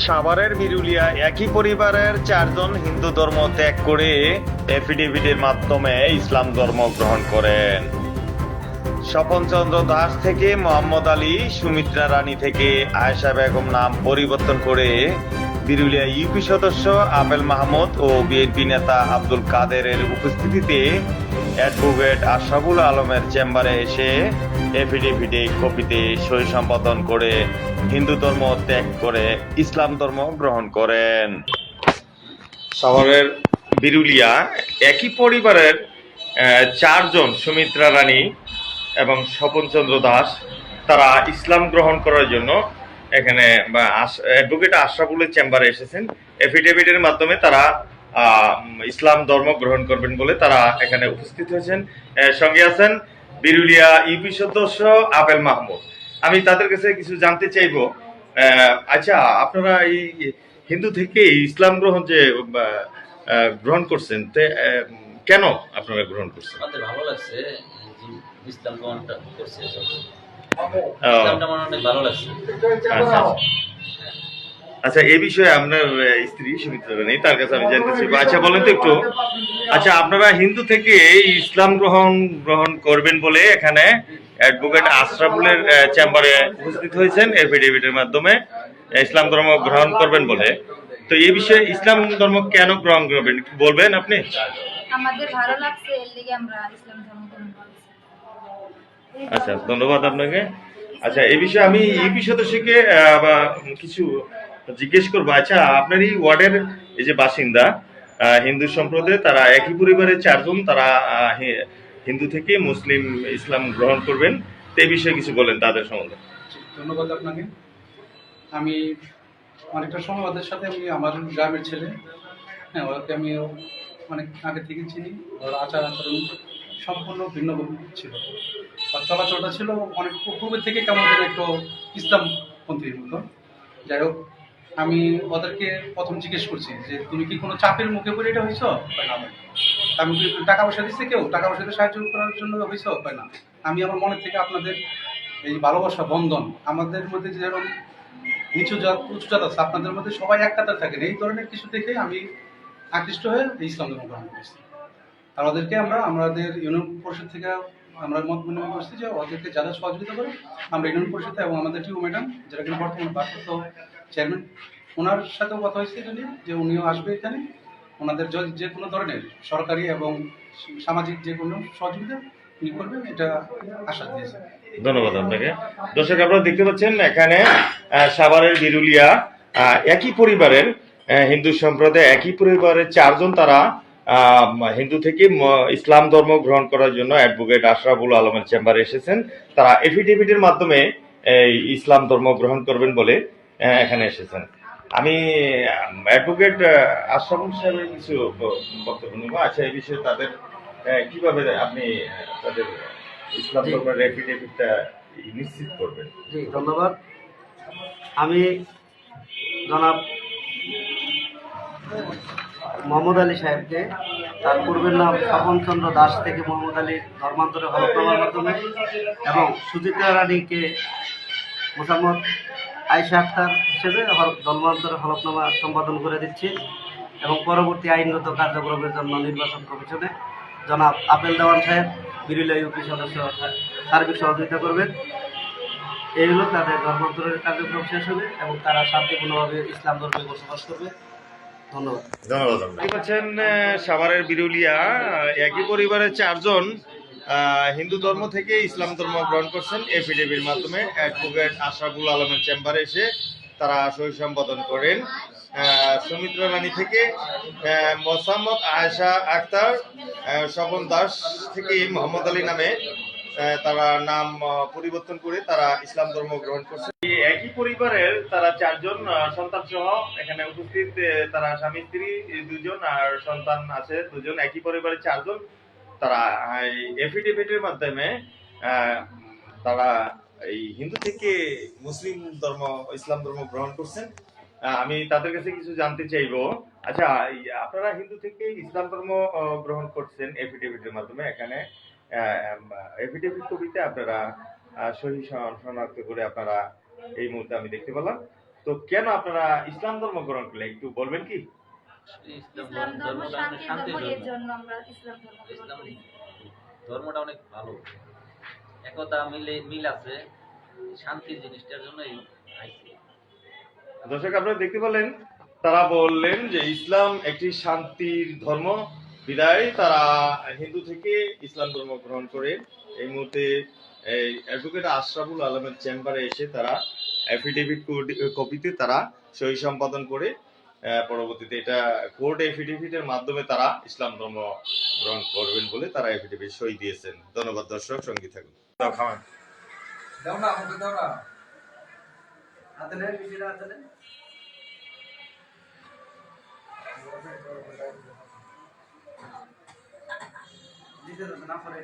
সাভারের বিরুলিয়া একই পরিবারের চারজন হিন্দু ধর্ম ত্যাগ করে এফিডেভিটের মাধ্যমে ইসলাম ধর্ম গ্রহণ করেন। স্বপন চন্দ্র দাস থেকে মোহাম্মদ আলী, সুমিত্রা রানী থেকে আয়েশা বেগম নাম পরিবর্তন করে বিরুলিয়া ইউপি সদস্য আবেল মাহমুদ ও বিএনপি নেতা আব্দুল কাদেরের উপস্থিতিতে অ্যাডভোকেট আশরাফুল আলমের চেম্বারে এসে এফিডেভিটে কপিতে সই সম্পাদন করে হিন্দু ধর্ম ত্যাগ করে ইসলাম ধর্ম গ্রহণ করেন। শহরের বিরুলিয়া একই পরিবারের চারজন, সুমিত্রা রানী এবং স্বপন চন্দ্র দাস, তারা ইসলাম গ্রহণ করার জন্য এখানে অ্যাডভোকেট আশরাফুলের চেম্বারে এসেছেন। এফিডেভিটের মাধ্যমে তারা ইসলাম ধর্ম গ্রহণ করবেন বলে তারা এখানে উপস্থিত হয়েছেন। সঙ্গে আছেন বিরুলিয়া ইউপি সদস্য আবেল মাহমুদ। আমি তাদের কাছে কিছু জানতে চাইবো। আচ্ছা, আপনারা এই হিন্দু থেকে ইসলাম গ্রহণ করছেন, কেন আপনারা গ্রহণ করছেন? আমাদের ভালো লাগছে ইসলাম গ্রহণটা করছে, ইসলামটা আমার অনেক ভালো লাগছে। আচ্ছা, এই বিষয়ে আপনার স্ত্রী সুমিত্রা রানী, তার কাছে আমি জানতে চাইবো। আচ্ছা, বলেন তো একটু, আচ্ছা আপনারা হিন্দু থেকে ইসলাম গ্রহণ করবেন বলে এখানে অ্যাডভোকেট আশরাফুলের চেম্বারে উপস্থিত হয়েছেন এফিডেভিটের মাধ্যমে ইসলাম ধর্ম গ্রহণ করবেন বলে। তো এই বিষয়ে ইসলাম ধর্ম কেন গ্রহণ করবেন একটু বলবেন আপনি? আমাদের ভালো লাগছে, এর লিগে আমরা ইসলাম ধর্ম গ্রহণ করেছি। আচ্ছা, ধন্যবাদ আপনাকে। আচ্ছা, এই বিষয়ে আমি ইউপি সদস্যকে কিছু জিজ্ঞেস করবো। আচ্ছা, আপনার এই ওয়ার্ডের এই যে বাসিন্দা হিন্দু সম্প্রদায়, তারা একই পরিবারের চারজন, তারা হিন্দু থেকে মুসলিম ইসলাম গ্রহণ করবেন, তো এই বিষয়ে কিছু বলেন তাদের সম্বন্ধে। ধন্যবাদ আপনাকে। আমি অনেকটা সময় ওদের সাথে, আমি আমার গ্রামের ছেলে, হ্যাঁ, ওদেরকে আমি অনেক আগে থেকে চিনি। ওর আচার আচরণ সম্পূর্ণ ভিন্ন ছিল, আর চলাচলটা ছিল অনেক পূর্বের থেকে কেমন যেন একটু ইসলামপন্থীর মতো। যাই হোক, আমি ওদেরকে প্রথম জিজ্ঞেস করছি যে তুমি কি কোনো চাপের মুখে পড়ে এটা হয়েছ? হয় না। আমি কি টাকা পয়সা দিচ্ছে, কেউ টাকা পয়সা দিয়ে সাহায্য করার জন্য হয়েছ? হয় না। আমি আমার মনে থেকে আপনাদের এই ভালোবাসা বন্ধন, আমাদের মধ্যে যেরকম নিচু জাত উঁচু জাত আছে, আপনাদের মধ্যে সবাই এক কাতার থাকেন, এই ধরনের কিছু দেখে আমি আকৃষ্ট হয়ে ইসলাম ধর্ম গ্রহণ করেছি। আর ওদেরকে আমাদের ইউনিয়ন পরিষদ থেকে আমরা মত বিনিময় করছি যে ওদেরকে যারা সহযোগিতা করে, আমরা ইউনিয়ন পরিষদে এবং আমাদের টিউ ম্যাডাম, যারা কিন্তু বর্তমানে ভারপ্রাপ্ত চেয়ারম্যান, ওনার সাথেও কথা হয়েছে এটা নিয়ে যে উনিও আসবে এখানে, ওনাদের যে কোনো ধরনের সরকারি এবং সামাজিক যে কোনো সহযোগিতা উনি করবেন, এটা আশা দিয়েছে। ধন্যবাদ আপনাকে। দর্শক, আপনারা দেখতে পাচ্ছেন এখানে সাভারের বিরুলিয়া একই পরিবারের হিন্দু সম্প্রদায়, একই পরিবারের চারজন, তারা হিন্দু থেকে ইসলাম ধর্ম গ্রহণ করার জন্য অ্যাডভোকেট আশরাফুল আলমের চেম্বারে এসেছেন। তারা এফিডেভিটের মাধ্যমে ইসলাম ধর্ম গ্রহণ করবেন বলে এখানে এসেছেন। আমি অ্যাডভোকেট আশরাফুল সাহেবের কিছু বক্তব্য নেব। আচ্ছা, এই বিষয়ে তাদের কিভাবে আপনি তাদের ইসলাম ধর্মের এফিডেভিটটা নিশ্চিত করবেন? জি, ধন্যবাদ। আমি জনাব মোহাম্মদ আলী সাহেবকে, তার পূর্বের নাম স্বপন চন্দ্র দাস থেকে মোহাম্মদ আলীর ধর্মান্তরে হলফনামার মাধ্যমে, এবং সুচিত্রা রানীকে মোসাম্মদ আয়েশা আক্তার হিসেবে ধর্মান্তরে হলফনামা সম্পাদন করে দিচ্ছি, এবং পরবর্তী আইনগত কার্যক্রমের জন্য নির্বাচন কমিশনে জনাব আপেল দেওয়ান সাহেব, বিরুলিয়া ইউপি সদস্য, সার্বিক সহযোগিতা করবেন। এই হলো তাদের ধর্মান্তরের কার্যক্রম শেষ হবে এবং তারা শান্তিপূর্ণভাবে ইসলাম ধর্মে বসবাস করবে। ধন্যবাদ। ধন্যবাদ। দেখতে পাচ্ছেন সাভারের বিরুলিয়া একই পরিবারের চারজন হিন্দু ধর্ম থেকে ইসলাম ধর্ম গ্রহণ করছেন এফিডেভির মাধ্যমে। অ্যাডভোকেট আশরাফুল আলমের চেম্বারে এসে তারা সই সম্পাদন করেন। সুমিত্রা রানী থেকে মোসাম্মদ আয়েশা আক্তার, স্বপন দাস থেকে মোহাম্মদ আলী নামে তারা নাম পরিবর্তন করে তারা ইসলাম ধর্ম গ্রহণ করছে। একই পরিবারের তারা চারজন সন্তান সহ এখানে উপস্থিত, তারা স্বামী স্ত্রী দুজন আর সন্তান আছে দুজন, একই পরিবারের চারজন, তারা এফিডেভিটের মাধ্যমে তারা এই হিন্দু থেকে মুসলিম ধর্ম ইসলাম ধর্ম গ্রহণ করছেন। আমি তাদের কাছে কিছু জানতে চাইবো। আচ্ছা, আপনারা হিন্দু থেকে ইসলাম ধর্ম গ্রহণ করছেন এফিডেভিটের মাধ্যমে, এখানে এফিডেভিট কপিতে আপনারা সহি শনাক্ত করে আপনারা এই মুহূর্তে আমি দেখতে পেলাম তো কেন আপনারা ইসলাম ধর্ম গ্রহণ করলেন একটু বলবেন কি? ইসলাম ধর্ম ধর্মটা অনেক শান্তির শান্তির ধর্ম, এর ধর্ম। জন্য আমরা ইসলাম ধর্ম গ্রহণ ইসলাম করি। ধর্মটা অনেক ভালো, একতা মিল আছে, শান্তির জিনিসটার জন্যই আইছি। দর্শক আপনারা দেখতে পেলেন, তারা বললেন যে ইসলাম একটি শান্তির ধর্ম, বিদায় তারা হিন্দু থেকে ইসলাম ধর্ম গ্রহণ করে এই মুহূর্তে এই অ্যাডভোকেট আশরাফুল আলমের চেম্বারে এসে তারা অ্যাফিডেভিট কপিতে তারা সই সম্পাদন করে পরবর্তীতে এটা কোর্ট এফিডেভিটের মাধ্যমে তারা ইসলাম ধর্ম গ্রহণ করবেন বলে তারা এফিডেভিট সই দিয়েছেন। ধন্যবাদ দর্শক, সঙ্গী থাকুন। খাওয়ান দাও না, আমাকে দাও না। হাতে নেন, মিষ্টিটা হাতে নেন। দিতে দেবেন, না পরে